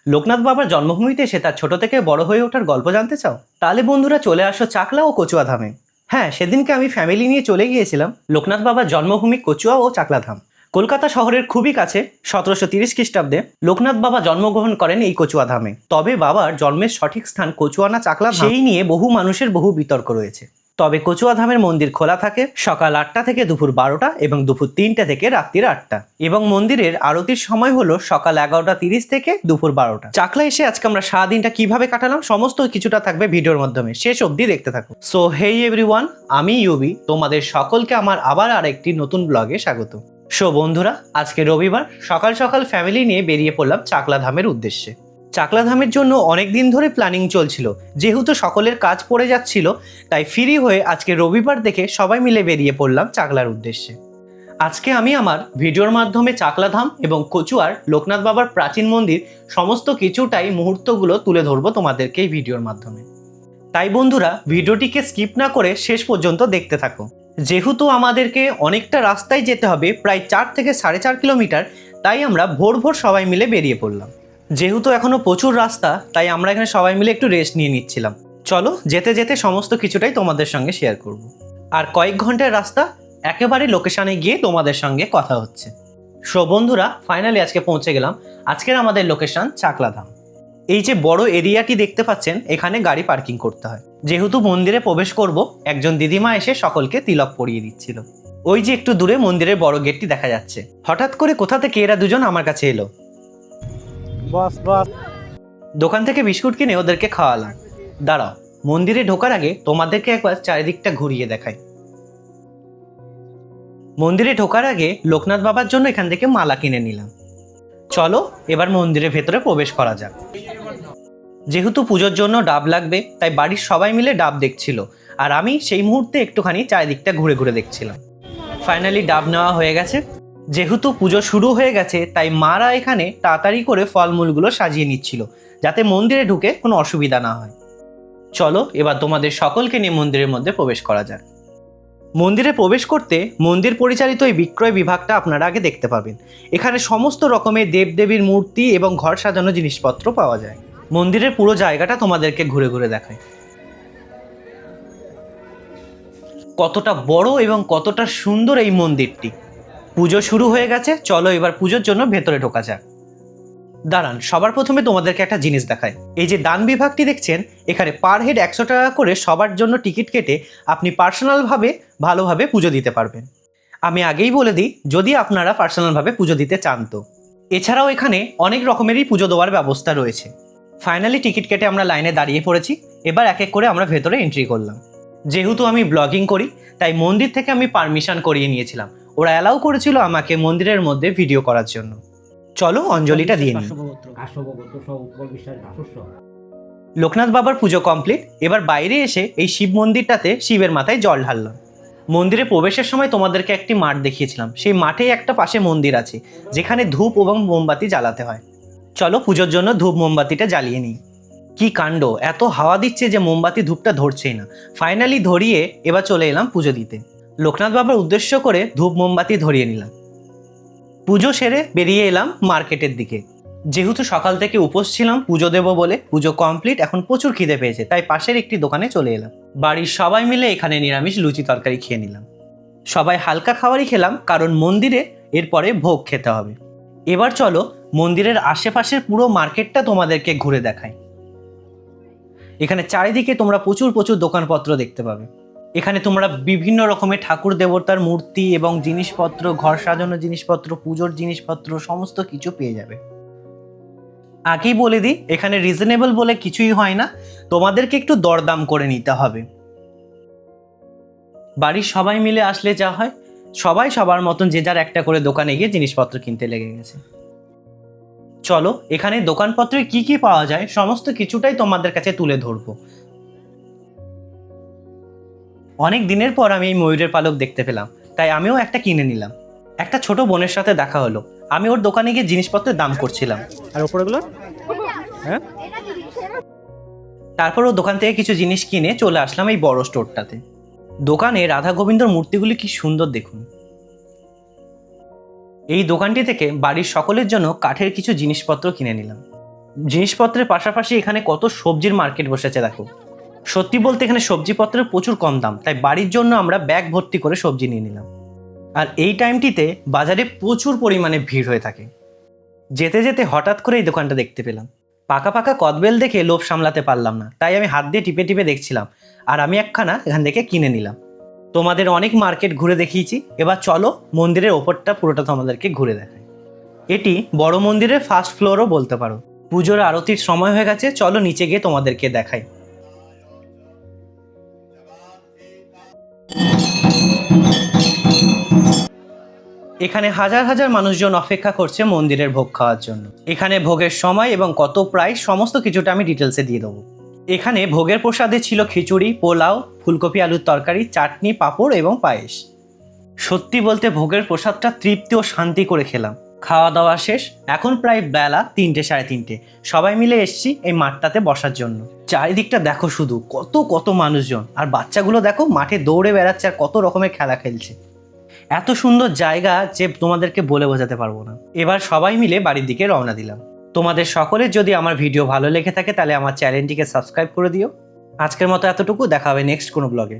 লোকনাথ বাবার জন্মভূমিতে এসে তার ছোট থেকে বড় হয়ে ওঠার গল্প জানতে চাও? তাহলে বন্ধুরা চলে আসো চাকলা ও কচুয়া ধামে। হ্যাঁ, সেদিনকে আমি ফ্যামিলি নিয়ে চলে গিয়েছিলাম লোকনাথ বাবার জন্মভূমি কচুয়া ও চাকলা ধাম। কলকাতা শহরের খুবই কাছে 1730 খ্রিস্টাব্দে লোকনাথ বাবা জন্মগ্রহণ করেন এই কচুয়া ধামে। তবে বাবার জন্মের সঠিক স্থান কচুয়া না চাকলা সেই নিয়ে বহু মানুষের বহু বিতর্ক রয়েছে। তবে কচুয়া ধামের মন্দির খোলা থাকে সকাল 8টা থেকে দুপুর 12টা এবং দুপুর 3টে থেকে রাত্রির 8টা, এবং মন্দিরের আরতির সময় হলো সকাল 11:30 থেকে দুপুর 12টা। চাকলা এসে আজকে আমরা সারাদিনটা কিভাবে কাটালাম সমস্ত কিছুটা থাকবে ভিডিওর মাধ্যমে, শেষ অবধি দেখতে থাকো। সো হেই এভরিওয়ান, আমি ইউবি, তোমাদের সকলকে আমার আবার আরেকটি নতুন ব্লগে স্বাগত। সো বন্ধুরা, আজকে রবিবার সকাল সকাল ফ্যামিলি নিয়ে বেরিয়ে পড়লাম চাকলা ধামের উদ্দেশ্যে। চাকলা ধামের জন্য অনেক দিন ধরে প্ল্যানিং চলছিল, যেহেতু সকলের কাজ পড়ে যাচ্ছিল তাই ফ্রি হয়ে আজকে রবিবার দেখে সবাই মিলে বেরিয়ে পড়লাম চাকলার উদ্দেশ্যে। আজকে আমি আমার ভিডিওর মাধ্যমে চাকলা ধাম এবং কচুয়ার লোকনাথ বাবার প্রাচীন মন্দির সমস্ত কিছুটাই মুহূর্তগুলো তুলে ধরবো তোমাদেরকে এই ভিডিওর মাধ্যমে। তাই বন্ধুরা, ভিডিওটিকে স্কিপ না করে শেষ পর্যন্ত দেখতে থাকো। যেহেতু আমাদেরকে অনেকটা রাস্তায় যেতে হবে, প্রায় 4 থেকে 4.5 কিলোমিটার, তাই আমরা ভোর ভোর সবাই মিলে বেরিয়ে পড়লাম। যেহেতু এখনো প্রচুর রাস্তা, তাই আমরা এখানে সবাই মিলে একটু রেস্ট নিয়ে নিচ্ছিলাম। চলো যেতে যেতে সমস্ত কিছুটাই তোমাদের সঙ্গে শেয়ার করব। আর কয়েক ঘন্টার রাস্তা, একেবারে লোকেশনে গিয়ে তোমাদের সঙ্গে কথা হচ্ছে। সো বন্ধুরা, ফাইনালি আজকে পৌঁছে গেলাম। আজকের আমাদের লোকেশন চাকলা ধাম। এই যে বড় এরিয়াটি দেখতে পাচ্ছেন, এখানে গাড়ি পার্কিং করতে হয়। যেহেতু মন্দিরে প্রবেশ করব, একজন দিদিমা এসে সকলকে তিলক পরিয়ে দিচ্ছিল। ওই যে একটু দূরে মন্দিরের বড় গেটটি দেখা যাচ্ছে। হঠাৎ করে কোথা থেকে এরা দুজন আমার কাছে এলো। বস বস দোকান থেকে বিস্কুট কিনে ওদেরকে খাওয়ালাম। দাঁড়াও, মন্দিরে ঢোকার আগে তোমাদেরকে একবার চারিদিকটা ঘুরিয়ে দেখাই। মন্দিরে ঢোকার আগে লোকনাথ বাবার জন্য এখান থেকে মালা কিনে নিলাম। চলো এবার মন্দিরের ভেতরে প্রবেশ করা যাক। যেহেতু পুজোর জন্য ডাব লাগবে, তাই বাড়ির সবাই মিলে ডাব দেখছিল, আর আমি সেই মুহূর্তে একটুখানি চারিদিকটা ঘুরে ঘুরে দেখছিলাম। ফাইনালি ডাব নেওয়া হয়ে গেছে। যেহেতু পুজো শুরু হয়ে গেছে, তাই মারা এখানে তাড়াতাড়ি করে ফলমূলগুলো সাজিয়ে নিচ্ছিল, যাতে মন্দিরে ঢুকে কোনো অসুবিধা না হয়। চলো এবার তোমাদের সকলকে নিয়ে মন্দিরের মধ্যে প্রবেশ করা যাক। মন্দিরে প্রবেশ করতে মন্দির পরিচালিত এই বিক্রয় বিভাগটা আপনারা আগে দেখতে পাবেন। এখানে সমস্ত রকমের দেবদেবীর মূর্তি এবং ঘর সাজানো জিনিসপত্র পাওয়া যায়। মন্দিরের পুরো জায়গাটা তোমাদেরকে ঘুরে ঘুরে দেখায়। কতটা বড় এবং কতটা সুন্দর এই মন্দিরটি। পুজো শুরু হয়ে গেছে, চলো এবার পুজোর জন্য ভেতরে ঢোকা যাক। দাঁড়ান, সবার প্রথমে তোমাদেরকে একটা জিনিস দেখায়। এই যে দান বিভাগটি দেখছেন, এখানে পার হেড 100 টাকা করে সবার জন্য টিকিট কেটে আপনি পার্সোনালভাবে ভালোভাবে পুজো দিতে পারবেন। আমি আগেই বলে দিই, যদি আপনারা পার্সোনালভাবে পুজো দিতে চান তো। এছাড়াও এখানে অনেক রকমেরই পুজো দেওয়ার ব্যবস্থা রয়েছে। ফাইনালি টিকিট কেটে আমরা লাইনে দাঁড়িয়ে পড়েছি। এবার এক এক করে আমরা ভেতরে এন্ট্রি করলাম। যেহেতু আমি ব্লগিং করি, তাই মন্দির থেকে আমি পারমিশন করিয়ে নিয়েছিলাম। ওরা অ্যালাউ করেছিল আমাকে মন্দিরের মধ্যে ভিডিও করার জন্য। চলো অঞ্জলিটা দিয়ে নিই। লোকনাথ বাবার পুজো কমপ্লিট। এবার বাইরে এসে এই শিব মন্দিরটাতে শিবের মাথায় জল ঢাললাম। মন্দিরে প্রবেশের সময় তোমাদেরকে একটি মাঠ দেখিয়েছিলাম, সেই মাঠেই একটা পাশে মন্দির আছে, যেখানে ধূপ এবং মোমবাতি জ্বালাতে হয়। চলো পুজোর জন্য ধূপ মোমবাতিটা জ্বালিয়ে নিই। কি কাণ্ড, এত হাওয়া দিচ্ছে যে মোমবাতি ধূপটা ধরছেই না। ফাইনালি ধরিয়ে এবার চলে এলাম পুজো দিতে। লোকনাথ বাবার উদ্দেশ্য করে ধূপ মোমবাতি ধরিয়ে নিলাম। পুজো সেরে বেরিয়ে এলাম মার্কেটের দিকে। যেহেতু সকাল থেকে উপোস ছিলাম পুজো দেবো বলে, পুজো কমপ্লিট, এখন প্রচুর খিদে পেয়েছে, তাই পাশের একটি দোকানে চলে এলাম। বাড়ির সবাই মিলে এখানে নিরামিষ লুচি তরকারি খেয়ে নিলাম। সবাই হালকা খাবারই খেলাম, কারণ মন্দিরে এরপরে ভোগ খেতে হবে। এবার চলো মন্দিরের আশেপাশের পুরো মার্কেটটা তোমাদেরকে ঘুরে দেখাই। এখানে চারিদিকে তোমরা প্রচুর প্রচুর দোকানপত্র দেখতে পাবে। এখানে তোমরা বিভিন্ন রকমের ঠাকুর দেবতার মূর্তি এবং জিনিসপত্র, ঘর সাজানোর জিনিসপত্র, পুজোর জিনিসপত্র সমস্ত কিছু পেয়ে যাবে। আগেই বলে দিই, এখানে রিজনেবল বলে কিছুই হয় না, তোমাদেরকে একটু দরদাম করে নিতে হবে। বাড়ির সবাই মিলে আসলে যা হয়, সবাই সবার মতন যে যার একটা করে দোকানে গিয়ে জিনিসপত্র কিনতে লেগে গেছে। চলো এখানে দোকানপত্রে কি কি পাওয়া যায় সমস্ত কিছুটাই তোমাদের কাছে তুলে ধরবো। অনেক দিনের পর আমি এই ময়ূরের পালক দেখতে পেলাম, তাই আমিও একটা কিনে নিলাম। একটা ছোট বোনের সাথে দেখা হলো, আমি ওর দোকানে গিয়ে জিনিসপত্রের দাম করছিলাম। আর উপরেগুলো হ্যাঁ, তারপর ও দোকান থেকে কিছু জিনিস কিনে চলে আসলাম এই বড় স্টোরটাতে। দোকানে রাধা গোবিন্দর মূর্তিগুলি কি সুন্দর দেখুন। এই দোকানটি থেকে বাড়ির সকলের জন্য কাঠের কিছু জিনিসপত্র কিনে নিলাম। জিনিসপত্রের পাশাপাশি এখানে কত সবজির মার্কেট বসেছে দেখো। সত্যি বলতে এখানে সবজিপত্রের প্রচুর কম দাম, তাই বাড়ির জন্য আমরা ব্যাগ ভর্তি করে সবজি নিয়ে নিলাম। আর এই টাইমটিতে বাজারে প্রচুর পরিমাণে ভিড় হয়ে থাকে। যেতে যেতে হঠাৎ করে এই দোকানটা দেখতে পেলাম। পাকা পাকা কদবেল দেখে লোভ সামলাতে পারলাম না, তাই আমি হাত দিয়ে টিপে টিপে দেখছিলাম, আর আমি একখানা এখান থেকে কিনে নিলাম। তোমাদের অনেক মার্কেট ঘুরে দেখিয়েছি, এবার চলো মন্দিরের ওপরটা পুরোটা তোমাদেরকে ঘুরে দেখাই। এটি বড় মন্দিরের ফার্স্ট ফ্লোরও বলতে পারো। পুজোর আরতির সময় হয়ে গেছে, চলো নিচে গিয়ে তোমাদেরকে দেখাই। এখানে হাজার হাজার মানুষজন অপেক্ষা করছে মন্দিরের ভোগ খাওয়ার জন্য। এখানে ভোগের সময় এবং কত প্রাইস সমস্ত কিছুটা আমি ডিটেলসে দিয়ে দেবো। এখানে ভোগের প্রসাদে ছিল খিচুড়ি, পোলাও, ফুলকপি আলুর তরকারি, চাটনি, পাঁপড় এবং পায়েস। সত্যি বলতে ভোগের প্রসাদটা তৃপ্তি ও শান্তি করে খেলাম। খাওয়া দাওয়া শেষ, এখন প্রায় বেলা 3টে সাড়ে 3টে। সবাই মিলে এসছি এই মাঠটাতে বসার জন্য। চারিদিকটা দেখো শুধু কত কত মানুষজন, আর বাচ্চাগুলো দেখো মাঠে দৌড়ে বেড়াচ্ছে আর কত রকমের খেলা খেলছে। এত সুন্দর জায়গা যে তোমাদেরকে বলে বোঝাতে পারবো না। এবার সবাই মিলে বাড়ির দিকে রওনা দিলাম। তোমাদের সকলের যদি আমার ভিডিও ভালো লেগে থাকে তাহলে আমার চ্যানেলটিকে সাবস্ক্রাইব করে দিও। আজকের মতো এতটুকু, দেখা হবে নেক্সট কোনো ব্লগে।